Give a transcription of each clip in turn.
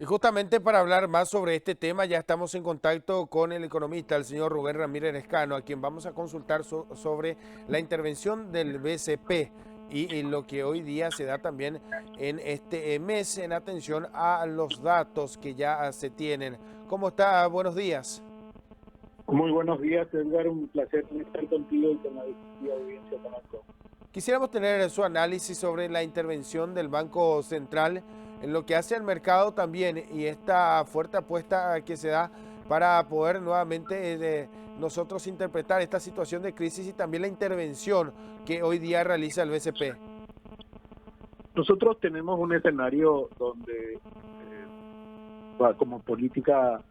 Y justamente para hablar más sobre este tema, ya estamos en contacto con el economista, el señor Rubén Ramírez Escano, a quien vamos a consultar sobre la intervención del BCP y lo que hoy día se da también en este mes en atención a los datos que ya se tienen. ¿Cómo está? Buenos días. Muy buenos días, Edgar. Un placer estar contigo y con la audiencia Tamacó. Quisiéramos tener su análisis sobre la intervención del Banco Central en lo que hace al mercado también y esta fuerte apuesta que se da para poder nuevamente nosotros interpretar esta situación de crisis y también la intervención que hoy día realiza el BCP. Nosotros tenemos un escenario donde, como política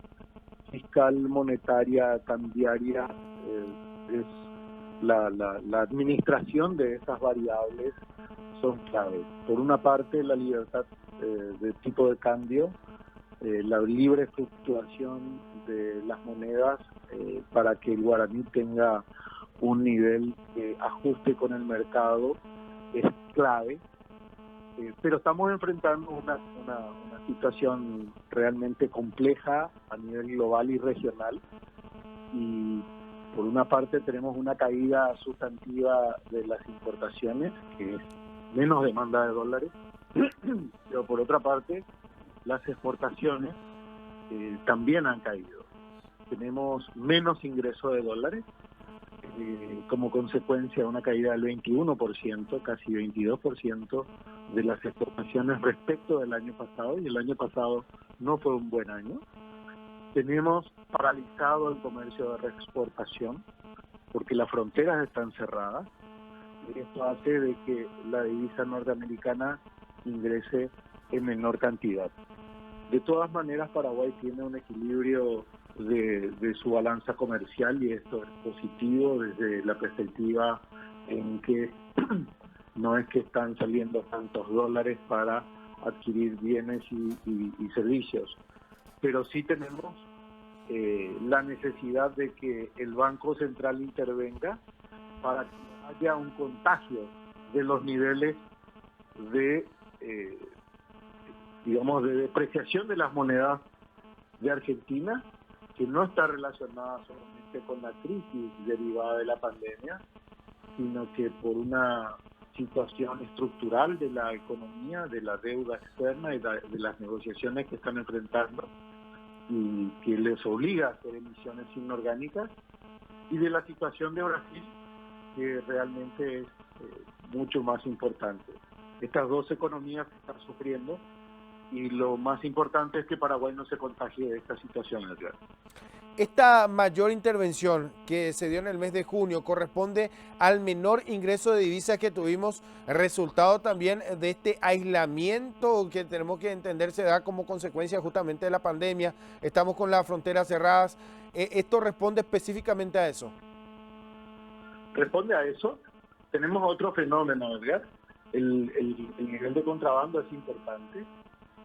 fiscal, monetaria, cambiaria, es la administración de esas variables son claves. Por una parte, la libertad de tipo de cambio, la libre fluctuación de las monedas para que el guaraní tenga un nivel de ajuste con el mercado es clave, pero estamos enfrentando una situación realmente compleja a nivel global y regional, y por una parte tenemos una caída sustantiva de las importaciones, que es menos demanda de dólares, pero por otra parte las exportaciones también han caído. Tenemos menos ingreso de dólares, como consecuencia de una caída del 21%, casi 22% de las exportaciones respecto del año pasado, y el año pasado no fue un buen año. Tenemos paralizado el comercio de reexportación porque las fronteras están cerradas, y esto hace de que la divisa norteamericana ingrese en menor cantidad. De todas maneras, Paraguay tiene un equilibrio de su balanza comercial, y esto es positivo desde la perspectiva en que no es que están saliendo tantos dólares para adquirir bienes y servicios, pero sí tenemos la necesidad de que el Banco Central intervenga para que haya un contagio de los niveles de digamos, de depreciación de las monedas de Argentina, que no está relacionada solamente con la crisis derivada de la pandemia, sino que por una situación estructural de la economía, de la deuda externa y de las negociaciones que están enfrentando y que les obliga a hacer emisiones inorgánicas, y de la situación de Brasil, que realmente es mucho más importante. Estas dos economías están sufriendo, y lo más importante es que Paraguay no se contagie de esta situación, Edgar. Esta mayor intervención que se dio en el mes de junio corresponde al menor ingreso de divisas que tuvimos, resultado también de este aislamiento que tenemos que entender se da como consecuencia justamente de la pandemia. Estamos con las fronteras cerradas. ¿Esto responde específicamente a eso? Responde a eso. Tenemos otro fenómeno, Edgar. El nivel de contrabando es importante,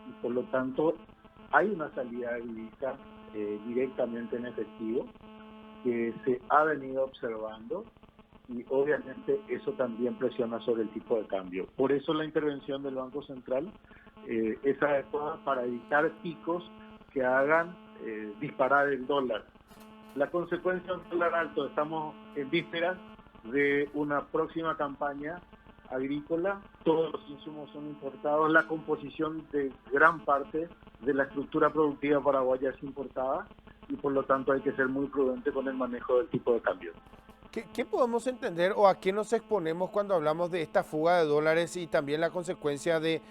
y por lo tanto hay una salida de divisas directamente en efectivo que se ha venido observando, y obviamente eso también presiona sobre el tipo de cambio. Por eso la intervención del Banco Central es adecuada para evitar picos que hagan disparar el dólar. La consecuencia de un dólar alto: estamos en vísperas de una próxima campaña agrícola, todos los insumos son importados, la composición de gran parte de la estructura productiva paraguaya es importada, y por lo tanto hay que ser muy prudente con el manejo del tipo de cambio. ¿Qué podemos entender o a qué nos exponemos cuando hablamos de esta fuga de dólares y también la consecuencia de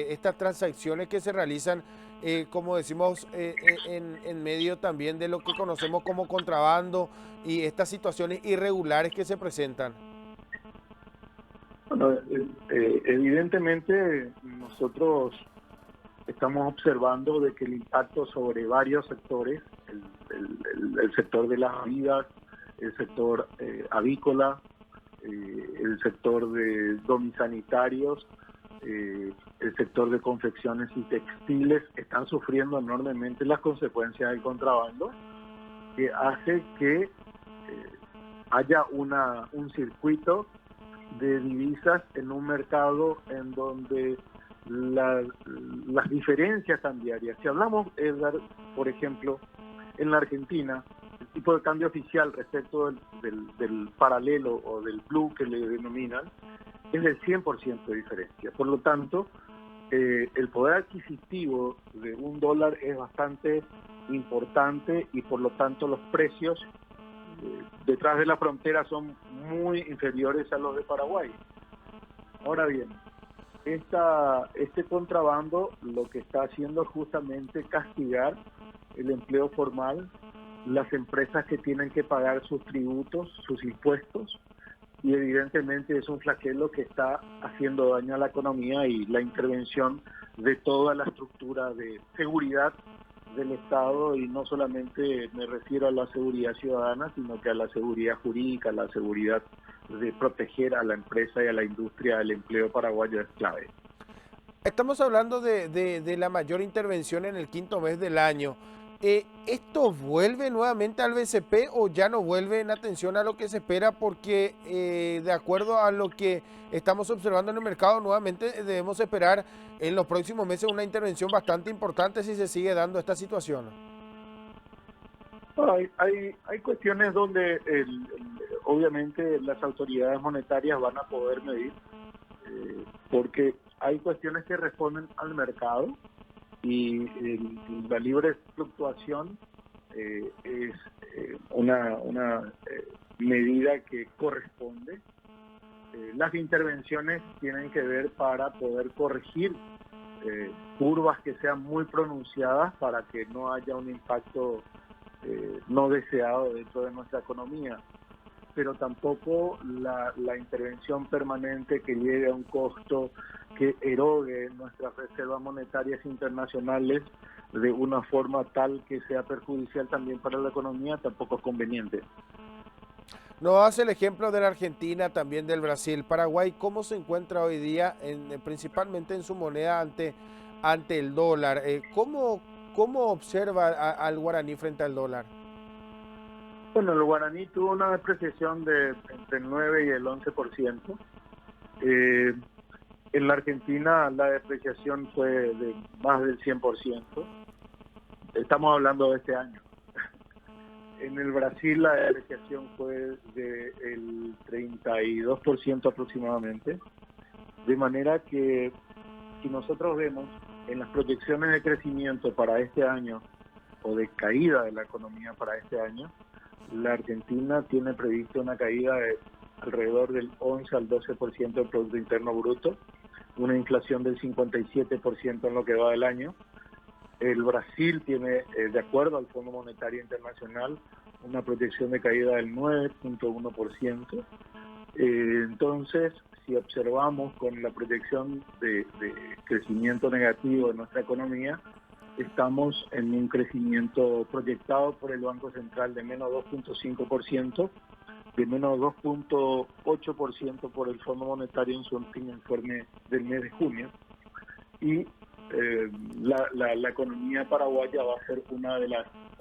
estas transacciones que se realizan, como decimos, en medio también de lo que conocemos como contrabando y estas situaciones irregulares que se presentan? Bueno, evidentemente nosotros estamos observando de que el impacto sobre varios sectores, el sector de las vidas, el sector avícola, el sector de domisanitarios, el sector de confecciones y textiles, están sufriendo enormemente las consecuencias del contrabando, que hace que haya un circuito de divisas en un mercado en donde las diferencias cambiarias. Si hablamos, Edgar, por ejemplo, en la Argentina, el tipo de cambio oficial respecto del paralelo o del blue que le denominan es del 100% de diferencia. Por lo tanto, el poder adquisitivo de un dólar es bastante importante y por lo tanto los precios detrás de la frontera son muy inferiores a los de Paraguay. Ahora bien, este contrabando lo que está haciendo es justamente castigar el empleo formal, las empresas que tienen que pagar sus tributos, sus impuestos, y evidentemente es un flagelo que está haciendo daño a la economía y la intervención de toda la estructura de seguridad del Estado, y no solamente me refiero a la seguridad ciudadana, sino que a la seguridad jurídica, a la seguridad de proteger a la empresa y a la industria. El empleo paraguayo es clave. Estamos hablando de la mayor intervención en el quinto mes del año. ¿Esto vuelve nuevamente al BCP o ya no vuelve en atención a lo que se espera? Porque de acuerdo a lo que estamos observando en el mercado, nuevamente debemos esperar en los próximos meses una intervención bastante importante si se sigue dando esta situación. Bueno, hay cuestiones donde obviamente las autoridades monetarias van a poder medir, porque hay cuestiones que responden al mercado y la libre fluctuación es una medida que corresponde. Las intervenciones tienen que ver para poder corregir curvas que sean muy pronunciadas para que no haya un impacto no deseado dentro de nuestra economía, pero tampoco la intervención permanente que llegue a un costo que erogue nuestras reservas monetarias internacionales de una forma tal que sea perjudicial también para la economía, tampoco es conveniente. Nos hace el ejemplo de la Argentina, también del Brasil. Paraguay, ¿cómo se encuentra hoy día, principalmente en su moneda ante el dólar? ¿Cómo observa al guaraní frente al dólar? Bueno, el guaraní tuvo una depreciación de entre el 9 y el 11%. En la Argentina la depreciación fue de más del 100%. Estamos hablando de este año. En el Brasil la depreciación fue del 32% aproximadamente. De manera que si nosotros vemos en las proyecciones de crecimiento para este año o de caída de la economía para este año, la Argentina tiene previsto una caída de alrededor del 11 al 12% del Producto Interno Bruto, una inflación del 57% en lo que va del año. El Brasil tiene, de acuerdo al Fondo Monetario Internacional, una proyección de caída del 9.1%. Entonces, si observamos con la proyección de crecimiento negativo de nuestra economía, estamos en un crecimiento proyectado por el Banco Central de menos 2.5%, de menos 2.8% por el Fondo Monetario en su último informe del mes de junio. Y la economía paraguaya va a ser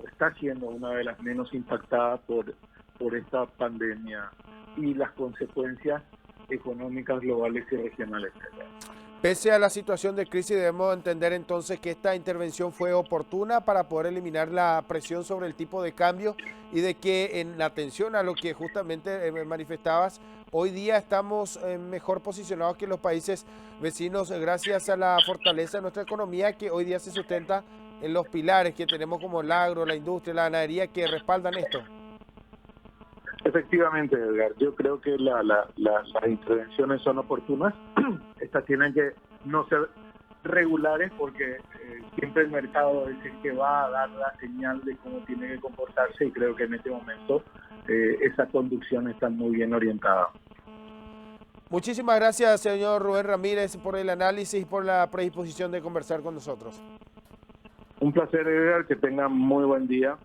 está siendo una de las menos impactadas por esta pandemia y las consecuencias económicas globales y regionales. Pese a la situación de crisis, debemos entender entonces que esta intervención fue oportuna para poder eliminar la presión sobre el tipo de cambio y de que en atención a lo que justamente manifestabas, hoy día estamos mejor posicionados que los países vecinos gracias a la fortaleza de nuestra economía que hoy día se sustenta en los pilares que tenemos como el agro, la industria, la ganadería que respaldan esto. Efectivamente, Edgar, yo creo que las intervenciones son oportunas. Estas tienen que no ser regulares porque siempre el mercado es el que va a dar la señal de cómo tiene que comportarse, y creo que en este momento esa conducción está muy bien orientada. Muchísimas gracias, señor Rubén Ramírez, por el análisis y por la predisposición de conversar con nosotros. Un placer, Edgar, que tengan muy buen día.